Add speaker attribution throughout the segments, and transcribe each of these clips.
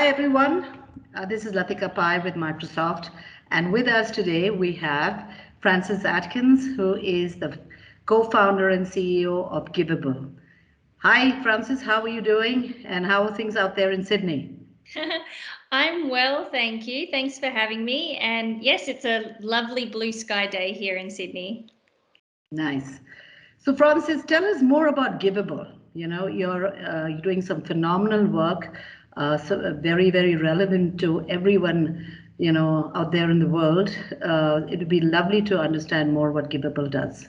Speaker 1: Hi, everyone. This is Lathika Pai with Microsoft. And with us today, we have Frances Atkins, who is the co-founder and CEO of givvable. Hi, Frances. How are you doing? And how are things out there in Sydney?
Speaker 2: I'm well, thank you. Thanks for having me. And yes, it's a lovely blue sky day here in Sydney.
Speaker 1: Nice. So, Francis, tell us more about givvable. You're doing some phenomenal work, very, very relevant to everyone, out there in the world. It would be lovely to understand more what givvable does.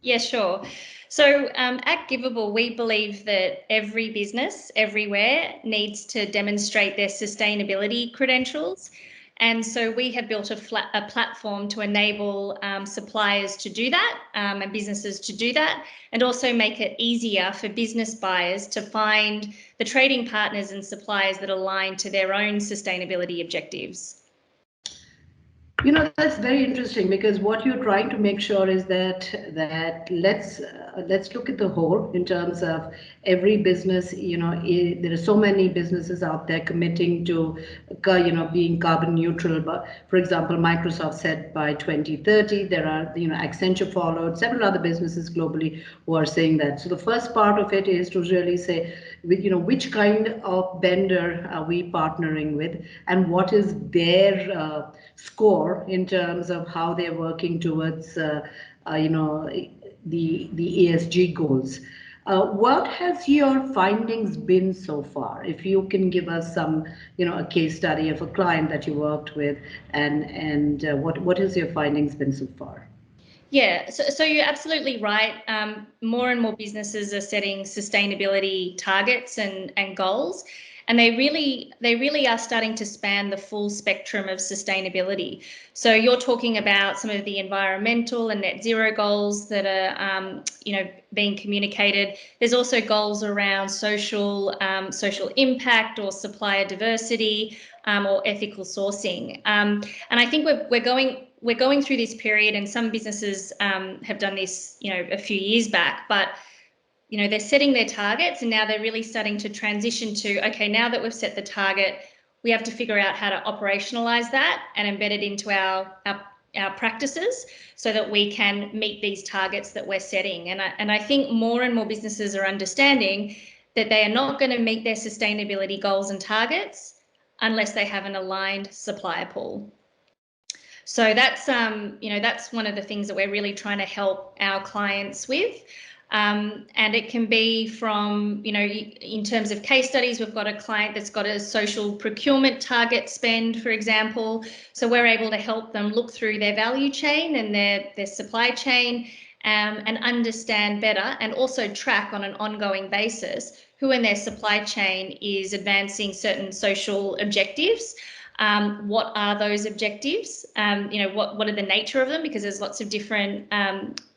Speaker 2: Yeah, sure. So at givvable, we believe that every business everywhere needs to demonstrate their sustainability credentials. And so we have built a platform to enable suppliers to do that and businesses to do that, and also make it easier for business buyers to find the trading partners and suppliers that align to their own sustainability objectives.
Speaker 1: That's very interesting because what you're trying to make sure is that let's look at the whole in terms of every business. There are so many businesses out there committing to being carbon neutral. But for example, Microsoft said by 2030. There are Accenture followed, several other businesses globally who are saying that. So the first part of it is to really say, which kind of vendor are we partnering with, and what is their score in terms of how they're working towards the ESG goals. What has your findings been so far? If you can give us some, a case study of a client that you worked with, and what has your findings been so far?
Speaker 2: Yeah, so you're absolutely right. More and more businesses are setting sustainability targets and goals, and they really are starting to span the full spectrum of sustainability. So you're talking about some of the environmental and net zero goals that are being communicated. There's also goals around social impact or supplier diversity or ethical sourcing. And I think we're going through this period, and some businesses have done this, a few years back, but they're setting their targets, and now they're really starting to transition to, okay, now that we've set the target, we have to figure out how to operationalize that and embed it into our practices so that we can meet these targets that we're setting. And I think more and more businesses are understanding that they are not going to meet their sustainability goals and targets unless they have an aligned supplier pool. So that's that's one of the things that we're really trying to help our clients with. And it can be from, in terms of case studies, we've got a client that's got a social procurement target spend, for example. So we're able to help them look through their value chain and their supply chain and understand better, and also track on an ongoing basis who in their supply chain is advancing certain social objectives. What are those objectives? What are the nature of them? Because there's lots of different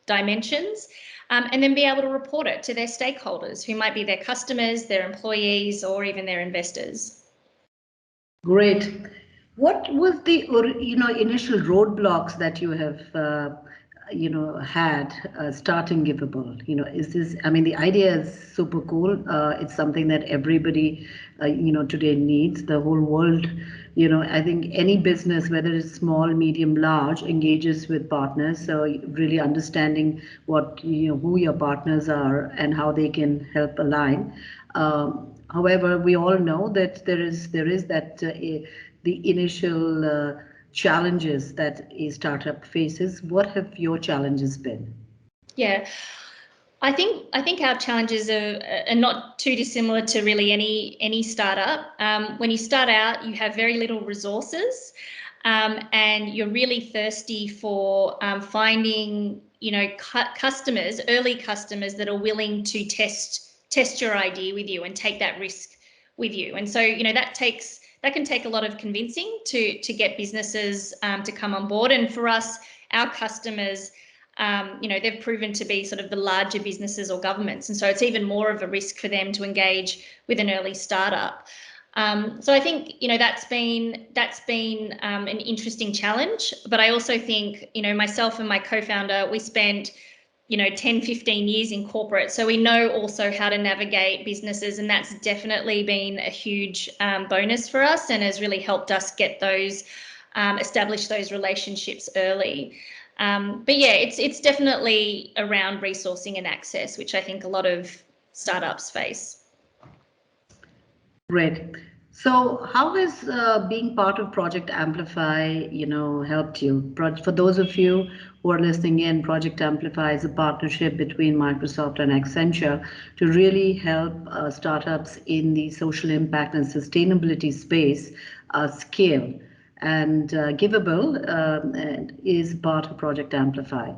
Speaker 2: dimensions. And then be able to report it to their stakeholders, who might be their customers, their employees, or even their investors.
Speaker 1: Great. What was the initial roadblocks that you have had starting givvable? Is this? I mean, the idea is super cool. It's something that everybody today needs. The whole world. I think any business, whether it's small, medium, large, engages with partners. So really understanding what who your partners are and how they can help align. However, we all know that there is that the initial challenges that a startup faces. What have your challenges been?
Speaker 2: Yeah. I think our challenges are not too dissimilar to really any startup. When you start out, you have very little resources, and you're really thirsty for finding customers, early customers that are willing to test your idea with you and take that risk with you. And so that can take a lot of convincing to get businesses to come on board. And for us, our customers, they've proven to be sort of the larger businesses or governments. And so it's even more of a risk for them to engage with an early startup. So I think, that's been an interesting challenge. But I also think, myself and my co-founder, we spent 10, 15 years in corporate. So we know also how to navigate businesses, and that's definitely been a huge bonus for us and has really helped us get those, establish those relationships early. But yeah, it's definitely around resourcing and access, which I think a lot of startups face.
Speaker 1: Great. So how has being part of Project Amplify, helped you? For those of you who are listening in, Project Amplify is a partnership between Microsoft and Accenture to really help startups in the social impact and sustainability space scale. And Givable is part of Project Amplify.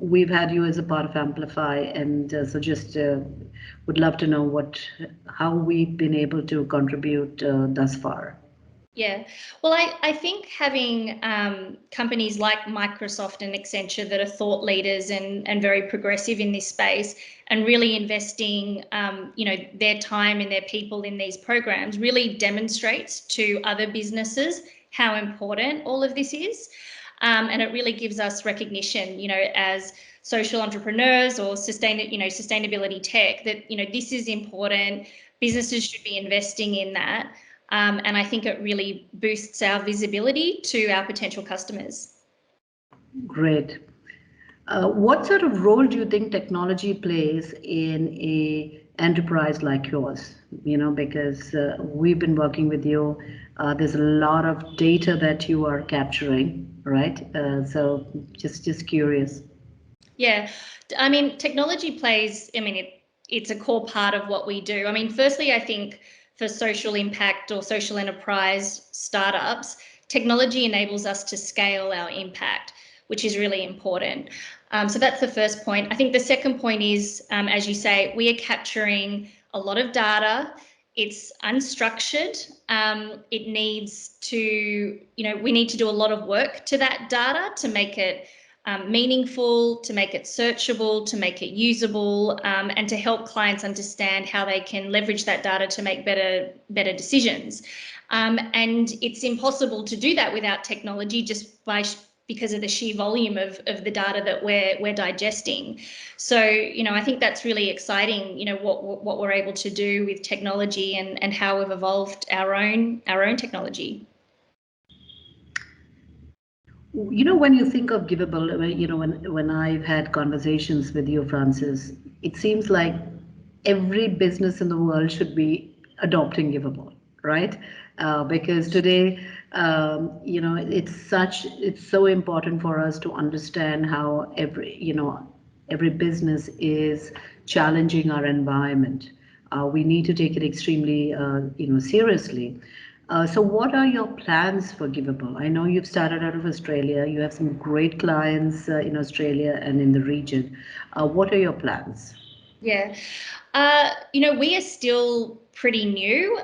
Speaker 1: We've had you as a part of Amplify, and so just would love to know how we've been able to contribute thus far.
Speaker 2: Yeah, well, I think having companies like Microsoft and Accenture that are thought leaders and very progressive in this space and really investing, their time and their people in these programs really demonstrates to other businesses how important all of this is. And it really gives us recognition, as social entrepreneurs or sustainability tech that, this is important. Businesses should be investing in that. And I think it really boosts our visibility to our potential customers.
Speaker 1: Great. What sort of role do you think technology plays in a enterprise like yours? Because we've been working with you. There's a lot of data that you are capturing, right? So just curious.
Speaker 2: Yeah, I mean, technology plays. I mean, it's a core part of what we do. I mean, firstly, I think for social impact or social enterprise startups, technology enables us to scale our impact, which is really important. So that's the first point. I think the second point is, as you say, we are capturing a lot of data. It's unstructured. It needs to, we need to do a lot of work to that data to make it meaningful, to make it searchable, to make it usable, and to help clients understand how they can leverage that data to make better decisions. And it's impossible to do that without technology just because of the sheer volume of the data that we're digesting. So, I think that's really exciting, what we're able to do with technology and how we've evolved our own technology.
Speaker 1: When you think of Givable, when I've had conversations with you, Frances, it seems like every business in the world should be adopting Givable, right? Because today, it's so important for us to understand how every business is challenging our environment. We need to take it extremely, seriously. So what are your plans for Givable? I know you've started out of Australia. You have some great clients in Australia and in the region. What are your plans?
Speaker 2: Yeah, we are still pretty new.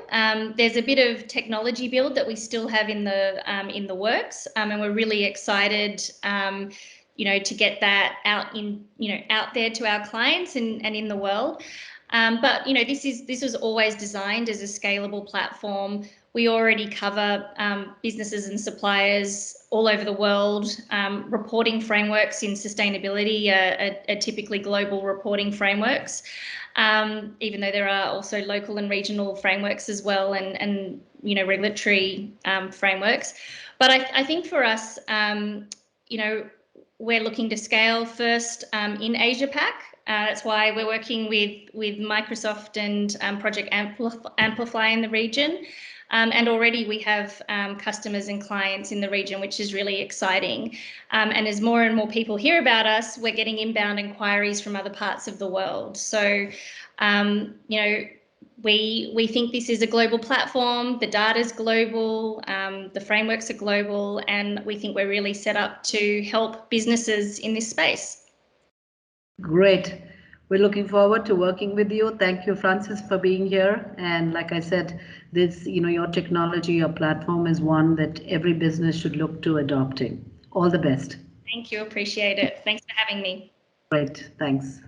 Speaker 2: There's a bit of technology build that we still have in the works, and we're really excited, to get that out there to our clients and in the world. But this was always designed as a scalable platform. We already cover businesses and suppliers all over the world. Reporting frameworks in sustainability are typically global reporting frameworks, even though there are also local and regional frameworks as well, and regulatory frameworks. But I think for us, we're looking to scale first in Asia Pac. That's why we're working with Microsoft and Project Amplify in the region. And already we have customers and clients in the region, which is really exciting. And as more and more people hear about us, we're getting inbound inquiries from other parts of the world. So, we think this is a global platform. The data is global. The frameworks are global. And we think we're really set up to help businesses in this space.
Speaker 1: Great. We're looking forward to working with you. Thank you, Frances, for being here. And like I said, this, your technology, your platform is one that every business should look to adopting. All the best.
Speaker 2: Thank you. Appreciate it. Thanks for having me.
Speaker 1: Great. Thanks.